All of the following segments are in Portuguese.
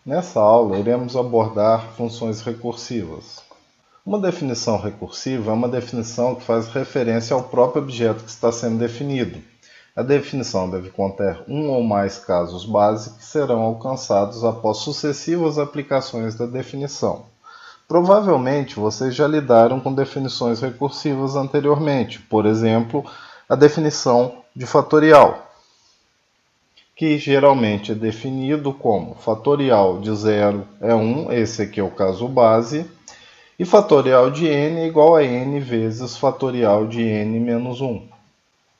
Nessa aula, iremos abordar funções recursivas. Uma definição recursiva é uma definição que faz referência ao próprio objeto que está sendo definido. A definição deve conter um ou mais casos base que serão alcançados após sucessivas aplicações da definição. Provavelmente vocês já lidaram com definições recursivas anteriormente, por exemplo, a definição de fatorial, que geralmente é definido como fatorial de 0 é 1, esse aqui é o caso base, e fatorial de n é igual a n vezes fatorial de n menos 1.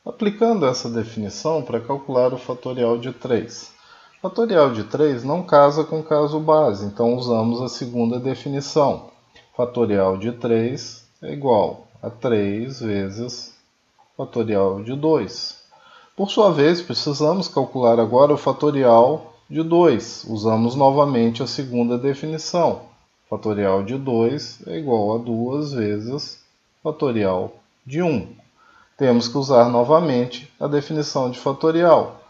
Aplicando essa definição para calcular o fatorial de 3. Fatorial de 3 não casa com o caso base, então usamos a segunda definição. Fatorial de 3 é igual a 3 vezes fatorial de 2. Por sua vez, precisamos calcular agora o fatorial de 2. Usamos novamente a segunda definição. Fatorial de 2 é igual a 2 vezes fatorial de 1. Temos que usar novamente a definição de fatorial.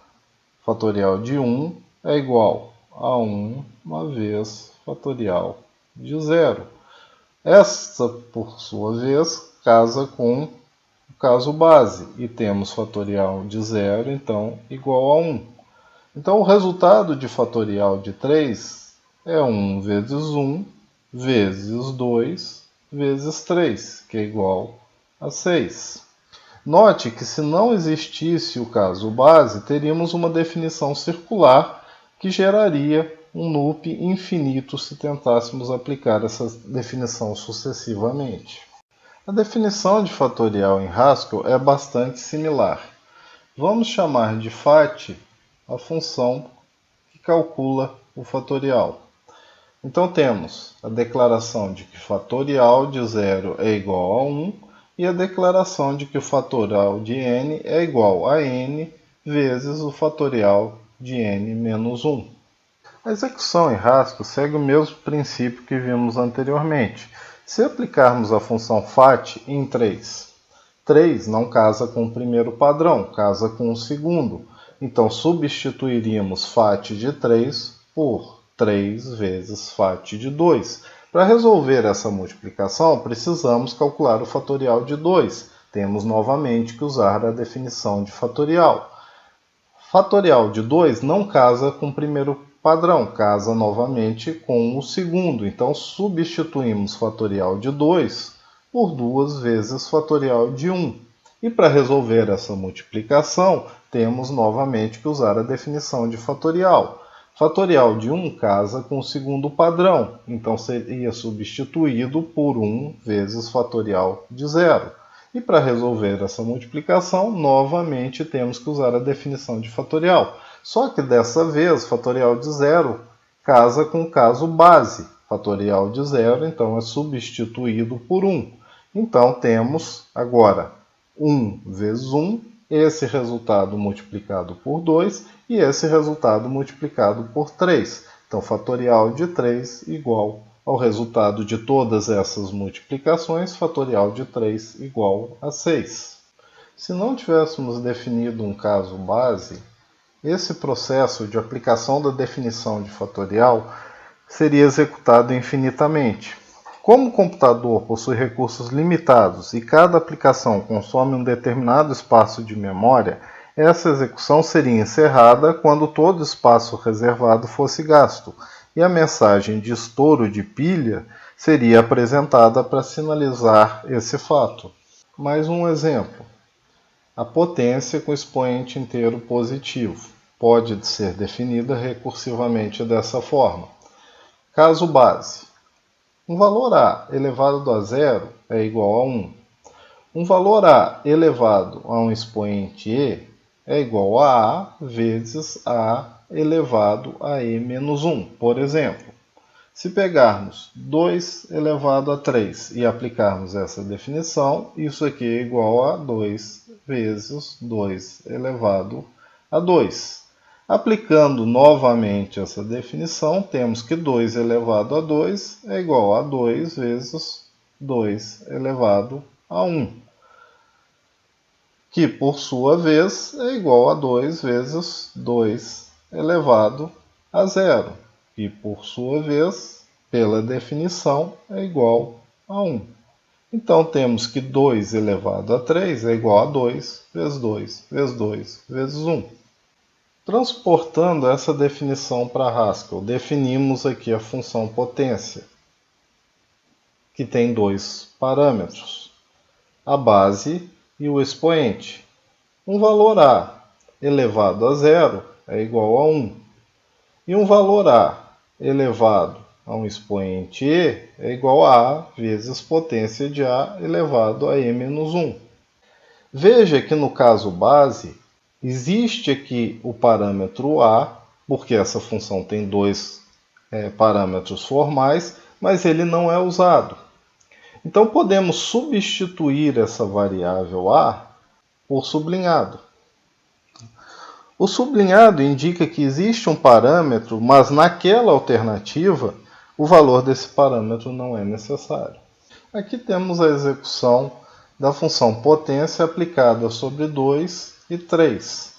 Fatorial de 1 é igual a 1 vez fatorial de 0. Esta, por sua vez, casa com o caso base, e temos fatorial de 0, então, igual a 1. Então, o resultado de fatorial de 3 é 1 vezes 1 vezes 2 vezes 3, que é igual a 6. Note que se não existisse o caso base, teríamos uma definição circular que geraria um loop infinito se tentássemos aplicar essa definição sucessivamente. A definição de fatorial em Haskell é bastante similar. Vamos chamar de fat a função que calcula o fatorial. Então temos a declaração de que fatorial de 0 é igual a 1 e a declaração de que o fatorial de n é igual a n vezes o fatorial de n menos 1. A execução em Haskell segue o mesmo princípio que vimos anteriormente. Se aplicarmos a função fat em 3, 3 não casa com o primeiro padrão, casa com o segundo. Então substituiríamos fat de 3 por 3 vezes fat de 2. Para resolver essa multiplicação, precisamos calcular o fatorial de 2. Temos novamente que usar a definição de fatorial. Fatorial de 2 não casa com o primeiro padrão, casa novamente com o segundo. Então, substituímos fatorial de 2 por 2 vezes fatorial de 1. E para resolver essa multiplicação, temos novamente que usar a definição de fatorial. Fatorial de 1 casa com o segundo padrão, então seria substituído por 1 vezes fatorial de 0. E para resolver essa multiplicação, novamente temos que usar a definição de fatorial. Só que dessa vez, fatorial de 0 casa com o caso base. Fatorial de 0, então, é substituído por 1. Então, temos agora 1 vezes 1, esse resultado multiplicado por 2 e esse resultado multiplicado por 3. Então, fatorial de 3 igual ao resultado de todas essas multiplicações, fatorial de 3 igual a 6. Se não tivéssemos definido um caso base, esse processo de aplicação da definição de fatorial seria executado infinitamente. Como o computador possui recursos limitados e cada aplicação consome um determinado espaço de memória, essa execução seria encerrada quando todo o espaço reservado fosse gasto, e a mensagem de estouro de pilha seria apresentada para sinalizar esse fato. Mais um exemplo. A potência com expoente inteiro positivo pode ser definida recursivamente dessa forma. Caso base. Um valor a elevado a zero é igual a 1. Um valor a elevado a um expoente e é igual a vezes a elevado a e menos 1. Por exemplo, se pegarmos 2 elevado a 3 e aplicarmos essa definição, isso aqui é igual a 2 vezes 2 elevado a 2. Aplicando novamente essa definição, temos que 2 elevado a 2 é igual a 2 vezes 2 elevado a 1, que por sua vez é igual a 2 vezes 2 elevado a 0. que por sua vez, pela definição, é igual a 1. Então temos que 2 elevado a 3 é igual a 2 vezes 2 vezes 2 vezes 1. Transportando essa definição para Haskell, definimos aqui a função potência, que tem dois parâmetros, a base e o expoente. Um valor A elevado a 0 é igual a 1. E um valor A elevado a um expoente E é igual a A vezes potência de A elevado a E-1. Veja que no caso base, existe aqui o parâmetro A, porque essa função tem dois parâmetros formais, mas ele não é usado. Então podemos substituir essa variável A por sublinhado. O sublinhado indica que existe um parâmetro, mas naquela alternativa o valor desse parâmetro não é necessário. Aqui temos a execução da função potência aplicada sobre 2 e 3.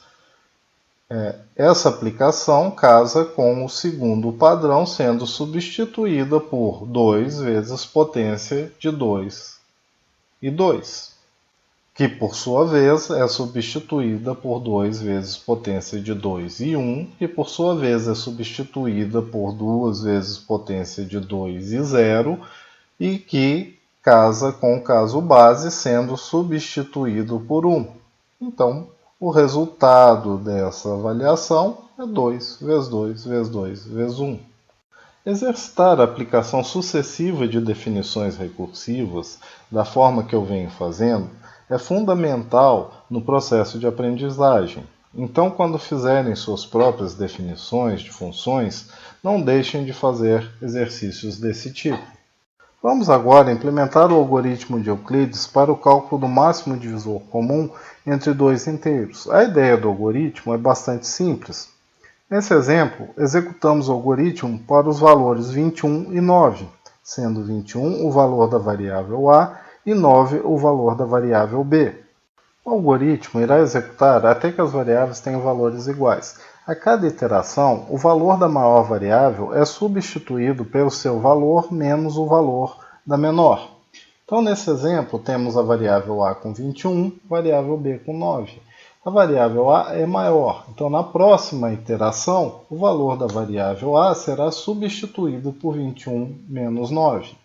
Essa aplicação casa com o segundo padrão sendo substituída por 2 vezes potência de 2 e 2, que por sua vez é substituída por 2 vezes potência de 2 e 1, que por sua vez é substituída por 2 vezes potência de 2 e 0, e que casa com o caso base sendo substituído por 1. Então, o resultado dessa avaliação é 2 vezes 2 vezes 2 vezes 1. Exercitar a aplicação sucessiva de definições recursivas, da forma que eu venho fazendo, é fundamental no processo de aprendizagem. Então, quando fizerem suas próprias definições de funções, não deixem de fazer exercícios desse tipo. Vamos agora implementar o algoritmo de Euclides para o cálculo do máximo divisor comum entre dois inteiros. A ideia do algoritmo é bastante simples. Nesse exemplo, executamos o algoritmo para os valores 21 e 9, sendo 21 o valor da variável A e 9 o valor da variável B. O algoritmo irá executar até que as variáveis tenham valores iguais. A cada iteração, o valor da maior variável é substituído pelo seu valor menos o valor da menor. Então, nesse exemplo, temos a variável A com 21, variável B com 9. A variável A é maior, então na próxima iteração, o valor da variável A será substituído por 21 menos 9.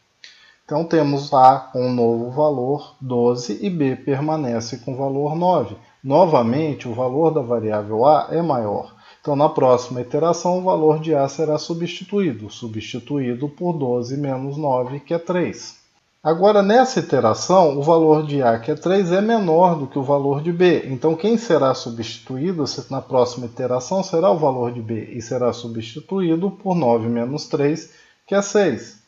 Então temos A com um novo valor 12 e B permanece com o valor 9. Novamente, o valor da variável A é maior. Então na próxima iteração, o valor de A será substituído por 12 menos 9, que é 3. Agora, nessa iteração, o valor de A, que é 3, é menor do que o valor de B. Então, quem será substituído na próxima iteração será o valor de B e será substituído por 9 menos 3, que é 6.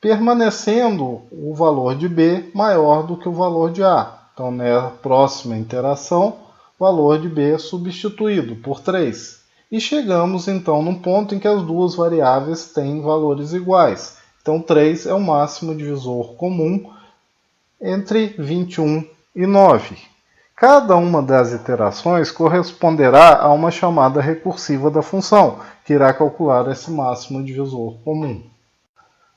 Permanecendo o valor de B maior do que o valor de A. Então, na próxima iteração, o valor de B é substituído por 3. E chegamos, então, num ponto em que as duas variáveis têm valores iguais. Então, 3 é o máximo divisor comum entre 21 e 9. Cada uma das iterações corresponderá a uma chamada recursiva da função, que irá calcular esse máximo divisor comum.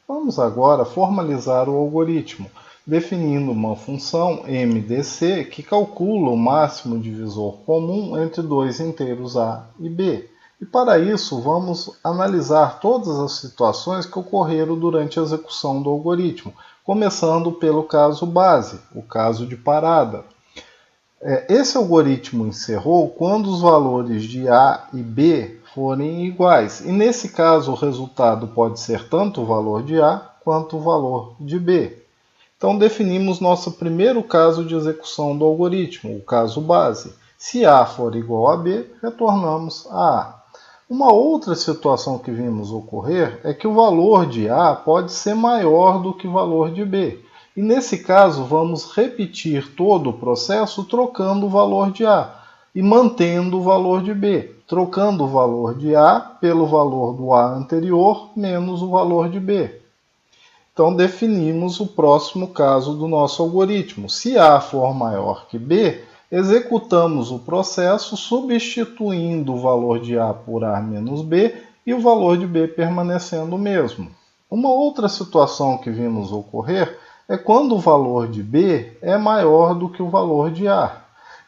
Vamos agora formalizar o algoritmo, definindo uma função MDC que calcula o máximo divisor comum entre dois inteiros A e B. E para isso, vamos analisar todas as situações que ocorreram durante a execução do algoritmo, começando pelo caso base, o caso de parada. Esse algoritmo encerrou quando os valores de A e B forem iguais. E nesse caso, o resultado pode ser tanto o valor de A quanto o valor de B. Então, definimos nosso primeiro caso de execução do algoritmo, o caso base. Se A for igual a B, retornamos a A. Uma outra situação que vimos ocorrer é que o valor de A pode ser maior do que o valor de B. E nesse caso, vamos repetir todo o processo trocando o valor de A e mantendo o valor de B, trocando o valor de A pelo valor do A anterior menos o valor de B. Então, definimos o próximo caso do nosso algoritmo. Se A for maior que B, executamos o processo substituindo o valor de A por A menos B e o valor de b permanecendo o mesmo. Uma outra situação que vimos ocorrer é quando o valor de b é maior do que o valor de a.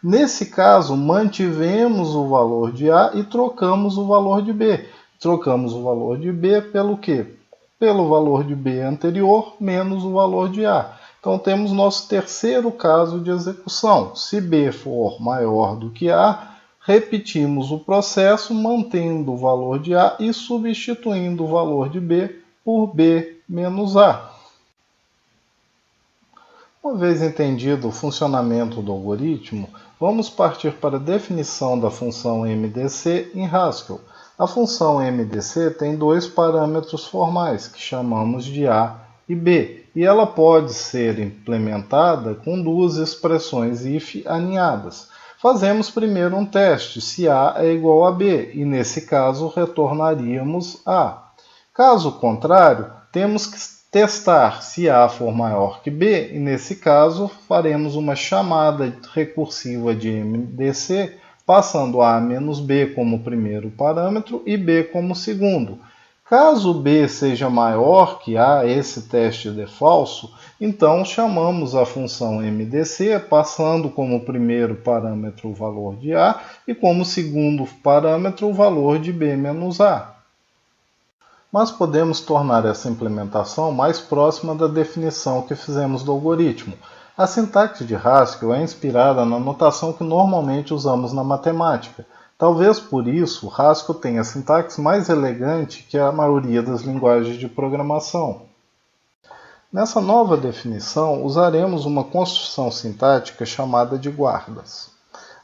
Nesse caso, mantivemos o valor de a e trocamos o valor de b. Trocamos o valor de b pelo quê? Pelo valor de b anterior menos o valor de a. Então temos nosso terceiro caso de execução. Se b for maior do que a, repetimos o processo mantendo o valor de a e substituindo o valor de b por b menos a. Uma vez entendido o funcionamento do algoritmo, vamos partir para a definição da função MDC em Haskell. A função MDC tem dois parâmetros formais, que chamamos de A e B, e ela pode ser implementada com duas expressões if aninhadas. Fazemos primeiro um teste, se A é igual a B, e nesse caso retornaríamos A. Caso contrário, temos que testar se A for maior que B, e nesse caso faremos uma chamada recursiva de MDC, passando A menos B como primeiro parâmetro e B como segundo. Caso B seja maior que A, esse teste de falso, então chamamos a função MDC, passando como primeiro parâmetro o valor de A e como segundo parâmetro o valor de B menos A. Mas podemos tornar essa implementação mais próxima da definição que fizemos do algoritmo. A sintaxe de Haskell é inspirada na notação que normalmente usamos na matemática. Talvez por isso Haskell tenha a sintaxe mais elegante que a maioria das linguagens de programação. Nessa nova definição, usaremos uma construção sintática chamada de guardas.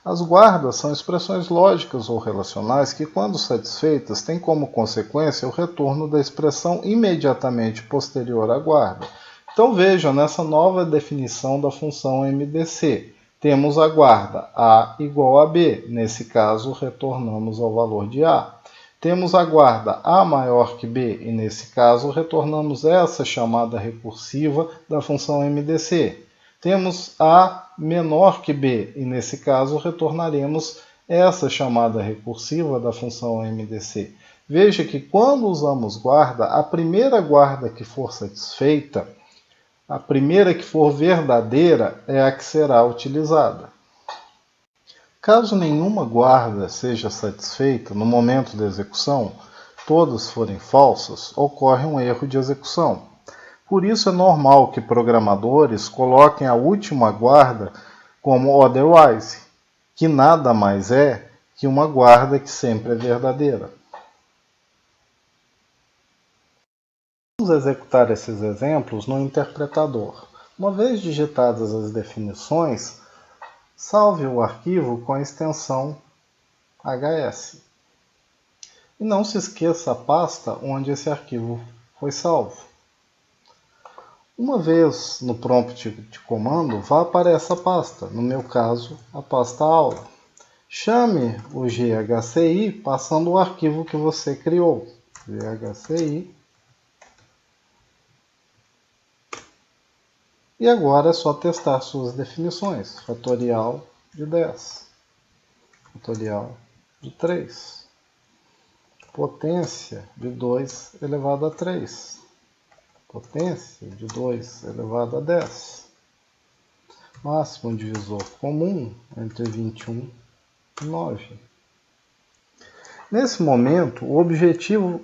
As guardas são expressões lógicas ou relacionais que, quando satisfeitas, têm como consequência o retorno da expressão imediatamente posterior à guarda. Então vejam, nessa nova definição da função MDC, temos a guarda A igual a B. Nesse caso, retornamos ao valor de A. Temos a guarda A maior que B, e nesse caso, retornamos essa chamada recursiva da função MDC. Temos A menor que B, e nesse caso retornaremos essa chamada recursiva da função MDC. Veja que quando usamos guarda, a primeira guarda que for satisfeita, a primeira que for verdadeira, é a que será utilizada. Caso nenhuma guarda seja satisfeita no momento da execução, todas forem falsas, ocorre um erro de execução. Por isso é normal que programadores coloquem a última guarda como otherwise, que nada mais é que uma guarda que sempre é verdadeira. Vamos executar esses exemplos no interpretador. Uma vez digitadas as definições, salve o arquivo com a extensão HS. E não se esqueça a pasta onde esse arquivo foi salvo. Uma vez no prompt de comando, vá para essa pasta, no meu caso, a pasta aula. Chame o GHCI passando o arquivo que você criou. GHCI. E agora é só testar suas definições. Fatorial de 10. Fatorial de 3. Potência de 2 elevado a 3. Potência de 2 elevado a 10. Máximo divisor comum entre 21 e 9. Nesse momento, o objetivo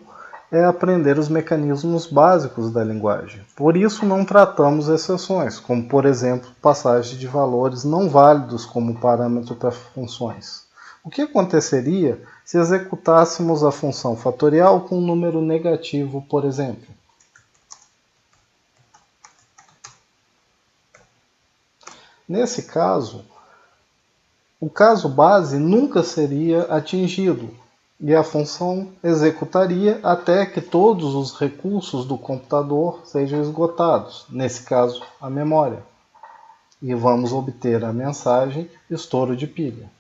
é aprender os mecanismos básicos da linguagem. Por isso não tratamos exceções, como por exemplo, passagem de valores não válidos como parâmetro para funções. O que aconteceria se executássemos a função fatorial com um número negativo, por exemplo? Nesse caso, o caso base nunca seria atingido e a função executaria até que todos os recursos do computador sejam esgotados, nesse caso, a memória. E vamos obter a mensagem estouro de pilha.